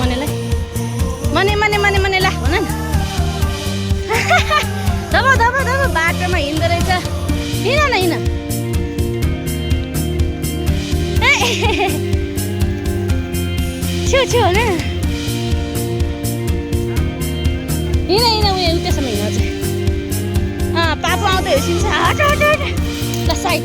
मनेलाई मने ला भन न दब बाटोमा हिँड्दो रहेछ हिँड न छेउ हो न हिँड उयो त्यसमा हिँड्नु चाहिँ पापा आउँदै हेर्छिन्छ हट ल साइड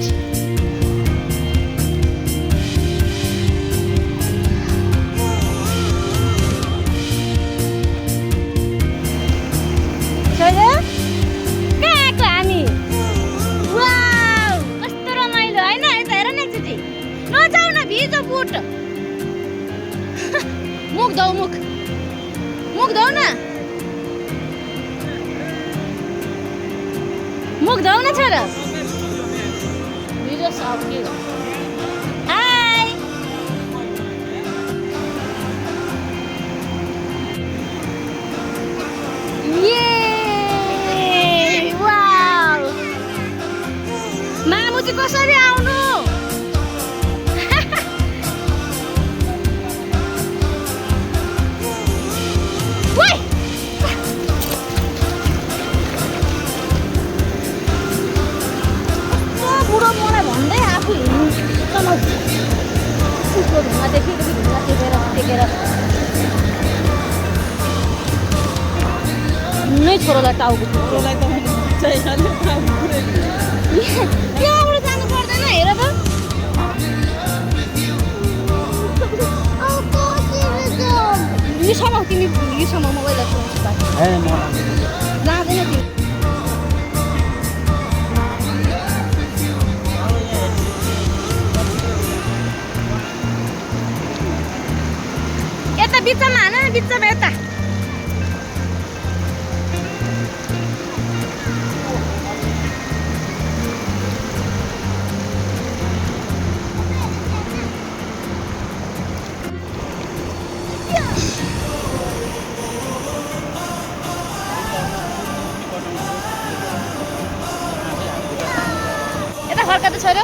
मुख धौ न छोरा भिडियो सक्यो हाय ये वाउ मामु चाहिँ कसरी आउनु नै छोरोलाई टाउको यहाँबाट जानु पर्दैन हेर त यीसँग तिमी यीसँग मोबाइल जाँदैन तिमी यता बिचमा हान न बिचमा यता यता फर्का त छोरो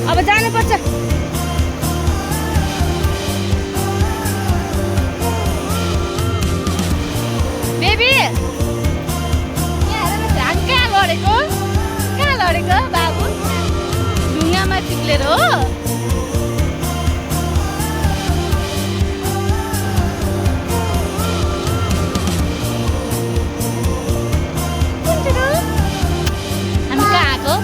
अब जानुपर्छ बेबी यहाँ हेर न कहाँ लडेको बाबु ढुङ्गामा चिप्लेर हो हामी कहाँ आएको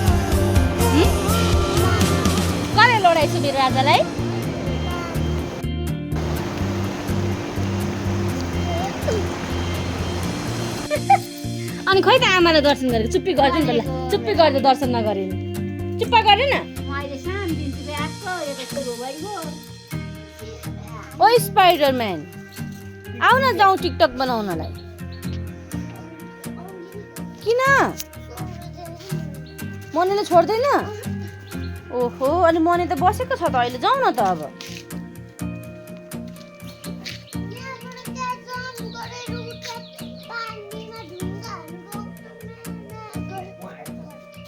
कसले लडाइछु मेरो राजालाई अनि खोइ त आमालाई दर्शन गरेको चुप्पी गरिदिनु त ल चुप्पी गर्दै दर्शन नगरे चुप्पा गरे न ओ स्पाइडरम्यान आउ न जाउँ टिकटक बनाउनलाई किन मनेले छोड्दैन ओहो अनि मने त बसेको छ त अहिले जाउँ न त अब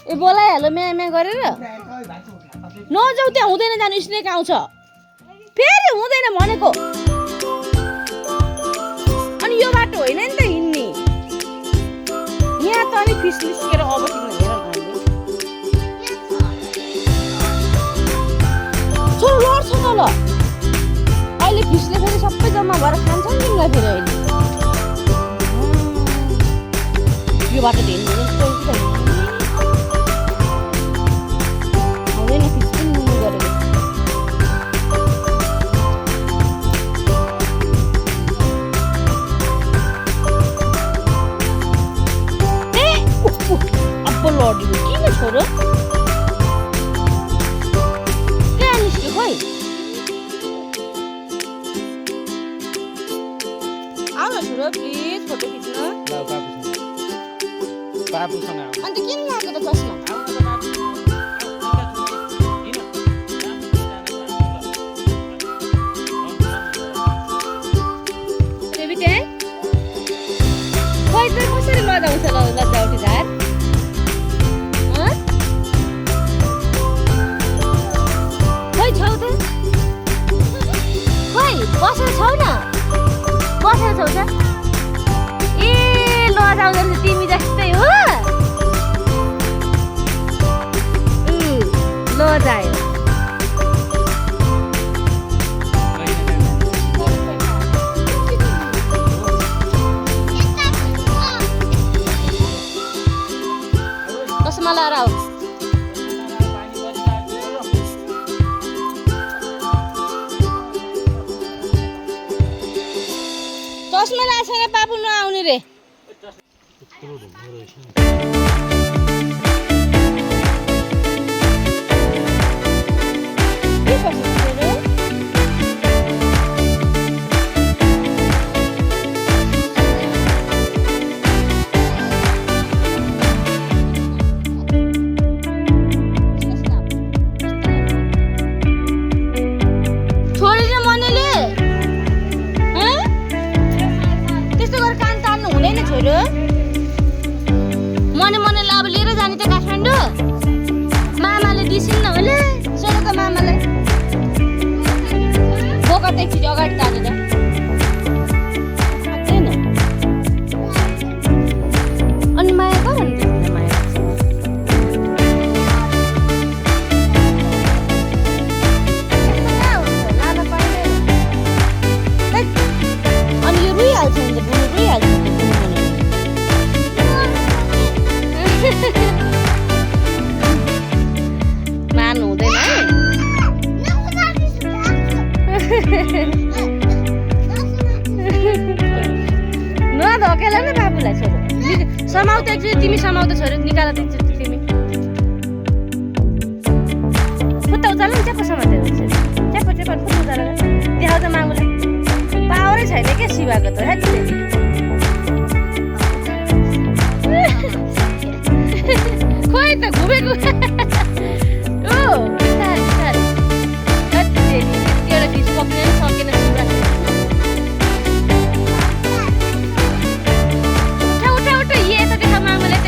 ए बोलाइहाल्यो म्या गरेर नजाऊ त्यहाँ हुँदैन जानु स्नेक आउँछ फेरि हुँदैन भनेको अनि यो बाटो होइन नि त हिँड्ने यहाँ त अनि फिस निस्केर अब किन हेर छोरो लड्छ त ल अहिले फिसले फेरि सबै जम्मा भएर खान्छ नि तिमीलाई फेरि अहिले यो बाटो हिँड्नु हुँदैन फिस पनि मुनि गरेको अब लडियो किन छोरो कहाँ निस्क्यो खोइ आउन छोरो प्लिज फोटो खिच्न बाबुसँग अन्त किन लगाएको त चस्मा बेबी टेन खोइ त कसरी लजाउँछ लजाउटी झार आउँदो रहेछ तिमी जस्तै हो ल जायो चस्मा लाएर आऊ चस्मा लाएको छैन पापु नआउने रे मने मने लाभ लिएर जाने त काठमाडौँ मामाले दिसिन्न होला सोधेको मामालाई बोका त एकचोटि अगाडि तानेर अनि माया कहाँ भन्नु माया अनि यो रुइहाल्छ नि त बुनु रुइहाल्छ मान्नु हुँदैन है नधकेला न बाबुलाई छोरो समाउ त एकचोटि तिमी समाउ त छोरो निकाल त एकचोटि तिमी खुट्टा उचाल्नु नि च्याप्पो समातेर च्याप्पो च्याप्पो खुट्टा उचालेर देखाउ त मामुलाई पावरै छैन क्या शिवाको त खोइ त घुमेको ओ बिस्तारै बिस्तारै एउटा फिस पक्रिन सकेन शिवा उठा उठा उठा यता देखा मामुलाई त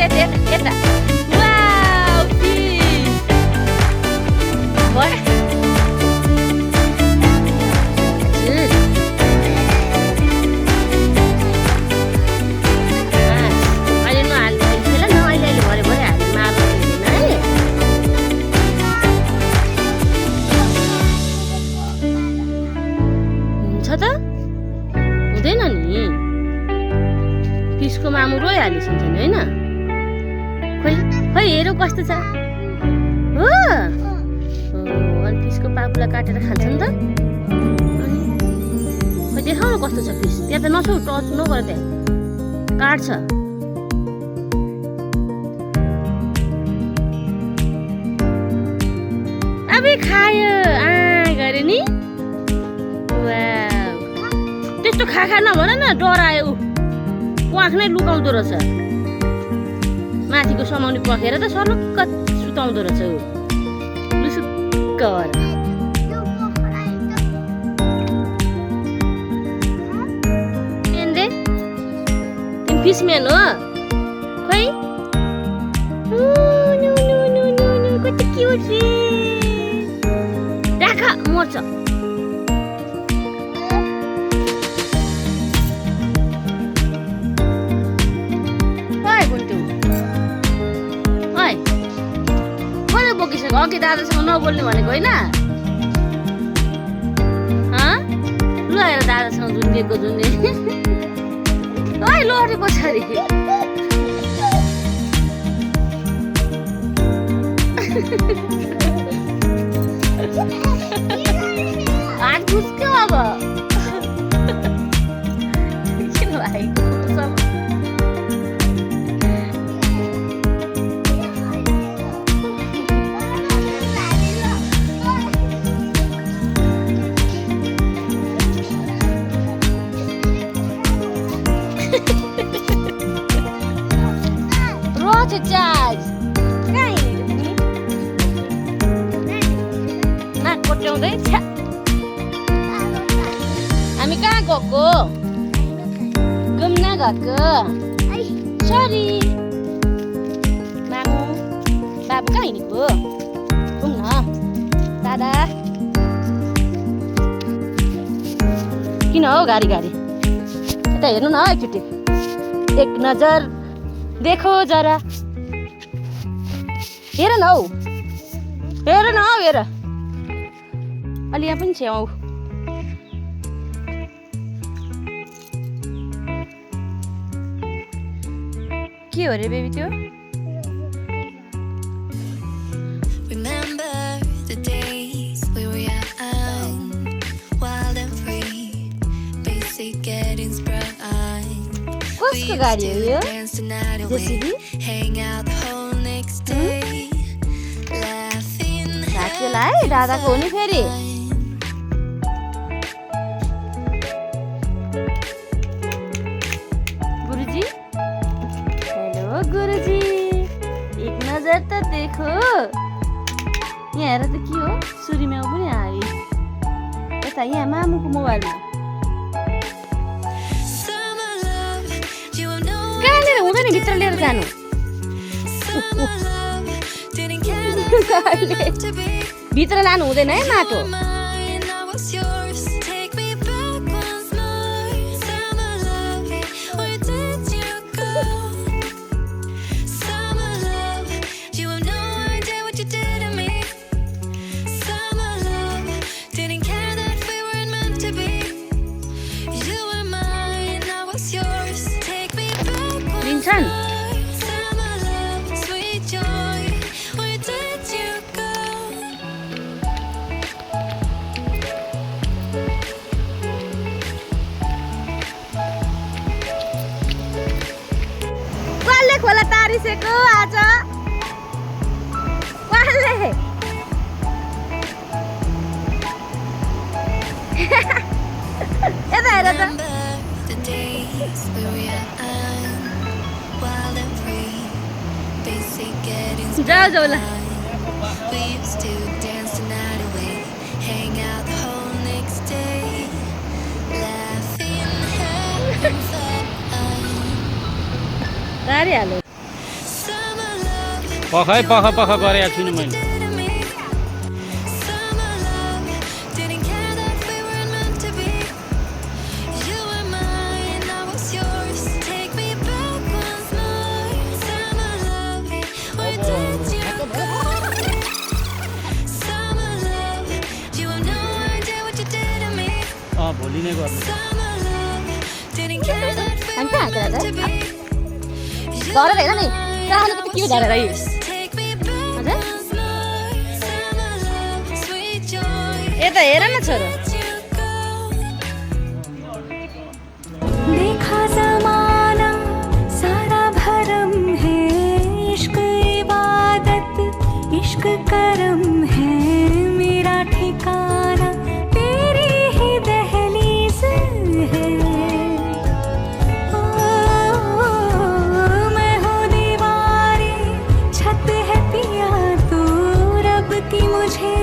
यता वाउ फिस भयो हुँदैन नि फिसको मामु रोइहालिस हुन्छ नि होइन खोइ खोइ हेरौँ कस्तो छ हो अनि फिसको पापुलाई काटेर खान्छ नि त खोइ देखाउनु कस्तो छ फिस त्यहाँ त नछौ टच नगर त्यहाँ काट्छ अब खायो गरे नि त्यस्तो खा नभन न डरायो प्वाख नै लुकाउँदो रहेछ माथिको समाउने पखेर त सर्लक्क सुताउँदो रहेछ ऊ लुसुक्क भएर तिमी फिसम्यान हो खोइ कति क्युट राख मर्छ अघि दादासँग नबोल्ने भनेको होइन ल हेर दादासँग झुन्डिएको झुन्डे है लहरी पछाडि हात घुस्क्यो अब किन भएको Judge. Nak kotlong deh, cak. Ami kah koko? Gumna koko. Sorry. Mamu, babu kah ini ko? Gumna. Dada. किन हो गाडी गाडी यता हेर्नु न एकचोटि एक नजर देखो जरा, हेर न हौ, हेर न हौ, हेर अलि यहाँ पनि छेउ। के हो रे बेबी त्यो? कसको गाडी हो यो? जेसीबी? साँच्चैलाई है दादाको हो नि फेरि। गुरुजी, हेलो गुरुजी, एक नजर त देखो। यहाँ हेर त के हो? सुरीम्याउ पनि आयो। यता यहाँ मामुको मोबाइलमा। कहाँनिर हुँदैन भित्र लिएर जानु। भित्र लानु हुँदैन है माटो। लिन्छन् कसले खोला तारिसेको आज? कसले? यता हेर त। जाऊ जाऊ ल। तारिहाल्यो। पख गरेको छुइनँ मैले। भोलि नै गर्नु। धरेर हेर नि, कहाँ के हो धरेर यो? यता हेर न छोरो। देखा जमाना सारा भरम है, इश्क इबादत इश्क करम है, मेरा ठिकाना तेरी ही दहलीज है। मैं हूँ दीवारें, छत है पिया तू, रब की मुझे